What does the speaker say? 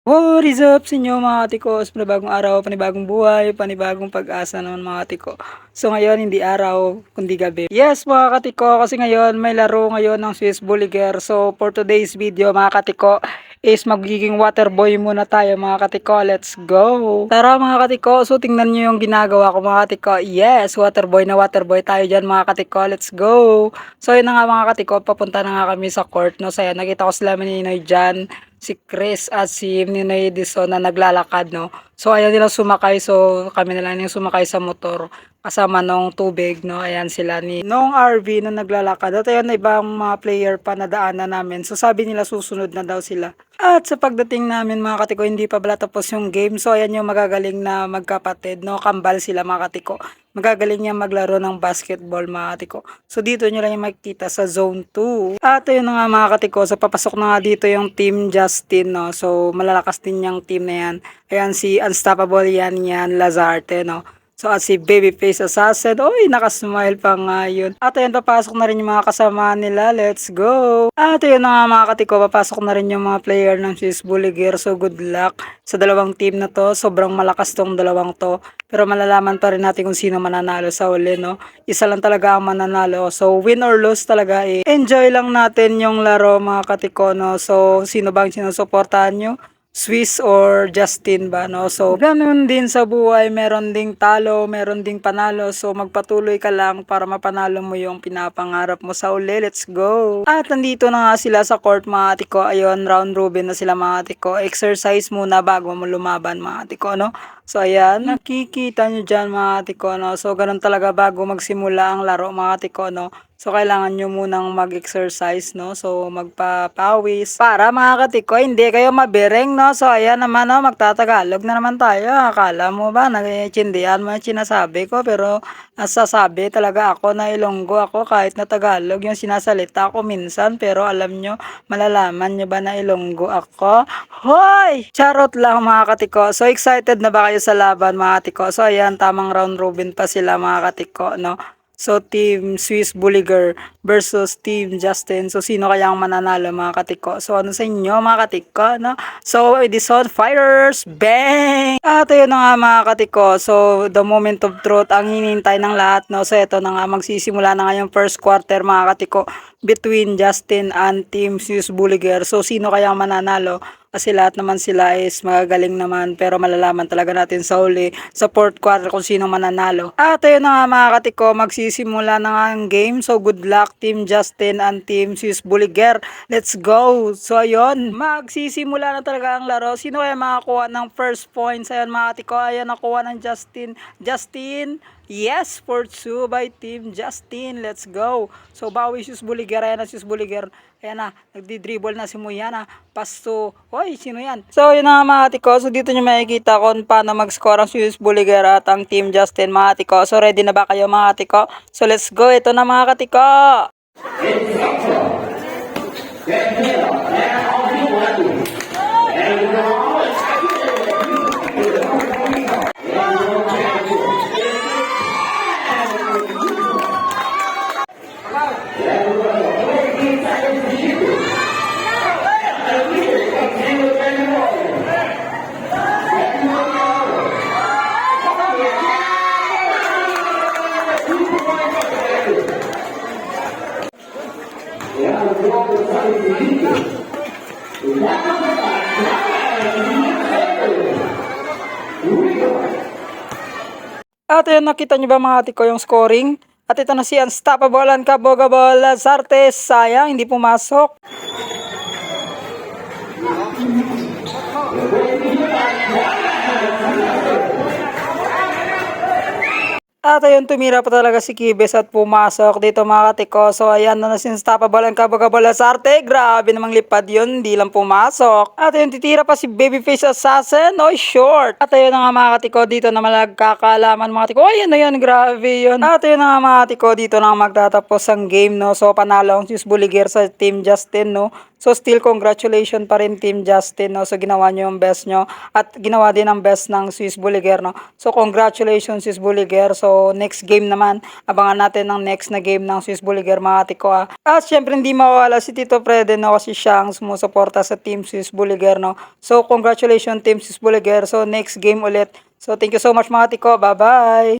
What is up sa inyo mga katikos? Panibagong araw, panibagong buhay, panibagong pag-asa naman mga katiko. So ngayon hindi araw, kundi gabi. Yes mga katiko, kasi ngayon may laro ngayon ng Swiss Bulliger. So for today's video mga katiko is magiging water boy muna tayo mga katiko. Let's go! Tara mga katiko, so tingnan nyo yung ginagawa ko mga katiko. Yes, water boy tayo dyan mga katiko. Let's go! So yun na nga mga katiko, papunta na nga kami sa court. No? So yan, nakita ko sila Maninoy dyan, si Chris at si Ninoy Edison na naglalakad, no. So ayaw nila sumakay, so kami na lang yung sumakay sa motor kasama nung tubig, no. Ayan sila ni nung RV na naglalakad. At ayun, ibang mga player pa na daanan namin. So sabi nila susunod na daw sila. At sa pagdating namin mga katiko, hindi pa pala tapos yung game. So ayan yung magagaling na magkapatid, no. Kambal sila mga katiko. Magagaling niya maglaro ng basketball mga katiko. So dito nyo lang yung makikita sa zone 2. At ayun na nga mga katiko, so papasok na nga dito yung team Justin, no. So malalakas din yung team na yan. Ayan si Unstoppable yan Lazarte, no. So at si Babyface Assassin, oy nakasmile pa nga yun. At ayun, papasok na rin yung mga kasama nila, let's go. At ayun na nga mga katiko, papasok na rin yung mga player ng Swiss Bulliger. So good luck sa dalawang team na to, sobrang malakas tong dalawang to. Pero malalaman pa rin natin kung sino mananalo sa uli, no. Isa lang talaga ang mananalo. So win or lose talaga enjoy lang natin yung laro mga katiko, no. So sino bang sinusuportahan nyo? Swiss or Justin ba, no? So ganun din sa buhay, meron ding talo, meron ding panalo. So magpatuloy ka lang para mapanalo mo yung pinapangarap mo sa uli. Let's go! At nandito na nga sila sa court mga katiko. Ayun, round robin na sila mga katiko. Exercise muna bago mo lumaban mga katiko, no? So ayan, nakikita nyo dyan mga katiko, no? So ganun talaga bago magsimula ang laro mga katiko, no? So kailangan nyo munang mag-exercise, no? So magpapawis para mga katiko hindi kayo mabiring, no? So ayan naman, no? Magtatagalog na naman tayo. Akala mo ba nagchindihan mo yung sinasabi ko, pero nasasabi talaga ako na Ilonggo ako kahit na Tagalog yung sinasalita ko minsan, pero alam nyo, malalaman nyo ba na Ilonggo ako? Hoy! Charot lang mga katiko. So excited na ba kayo sa laban mga katiko? So ayan, tamang round robin pa sila mga katiko, no? So Team Swiss Bulliger versus Team Justin. So sino kaya ang mananalo mga katiko? So ano sa inyo mga katiko, no? So Edison Fighters, bang! At ayun na nga mga katiko. So the moment of truth ang hinihintay ng lahat, no? So ito na nga, magsisimula na nga yung first quarter mga katiko between Justin and Team Swiss Bulliger. So sino kaya ang mananalo? Kasi lahat naman sila is magagaling naman, pero malalaman talaga natin sa huli sa fourth quarter kung sino mananalo. At ayun na nga mga katiko, magsisimula na nga ang game. So good luck Team Justin and Team Swiss Bulliger. Let's go! So ayun, magsisimula na talaga ang laro. Sino kaya makakuha ng first points? Ayun mga katiko, ayan nakuha ng Justin. Justin! Yes, for 2 by Team Justin. Let's go. So, bawi Swiss Bulliger. Ayan na Swiss Bulliger. Ayan na. Nagdi-dribble na si Muyana. Pasto. Hoy, sino yan? So, yun na mga tiko. So, dito nyo makikita kung paano mag-score ang Swiss Bulliger at ang Team Justin mga tiko. So, ready na ba kayo mga tiko? So, let's go. Ito na mga katiko. At ayun, nakita nyo ba mga ate ko yung scoring? At ito na si Unstoppable and Kabogable Lazarte. Sayang, hindi pumasok. At ayun, tumira pa talaga si Kibes at pumasok dito mga katiko. So ayan na si Unstoppable ang Kabagabal Lazarte. Grabe namang lipad yun, hindi lang pumasok. At ayun, titira pa si Babyface Assassin. Oy, short. At ayun na nga mga katiko, dito na malagkakalaman mga katiko. Ayun na yun, grabe yun. At ayun na nga mga katiko, dito na magtatapos ang game, no. So panalo ang Swiss Bulliger sa Team Justin, no. So still congratulations pa rin Team Justin, no. So ginawa niyo yung best nyo at ginawa din ang best ng Swiss Bulliger, no. So congratulations Swiss Bulliger. So next game naman, abangan natin ang next na game ng Swiss Bulliger mga katiko ah. At syempre hindi mawawala si Tito Frede, no, kasi siya ang sumusuporta sa Team Swiss Bulliger, no. So congratulations Team Swiss Bulliger. So next game ulit. So thank you so much mga katiko. Bye-bye.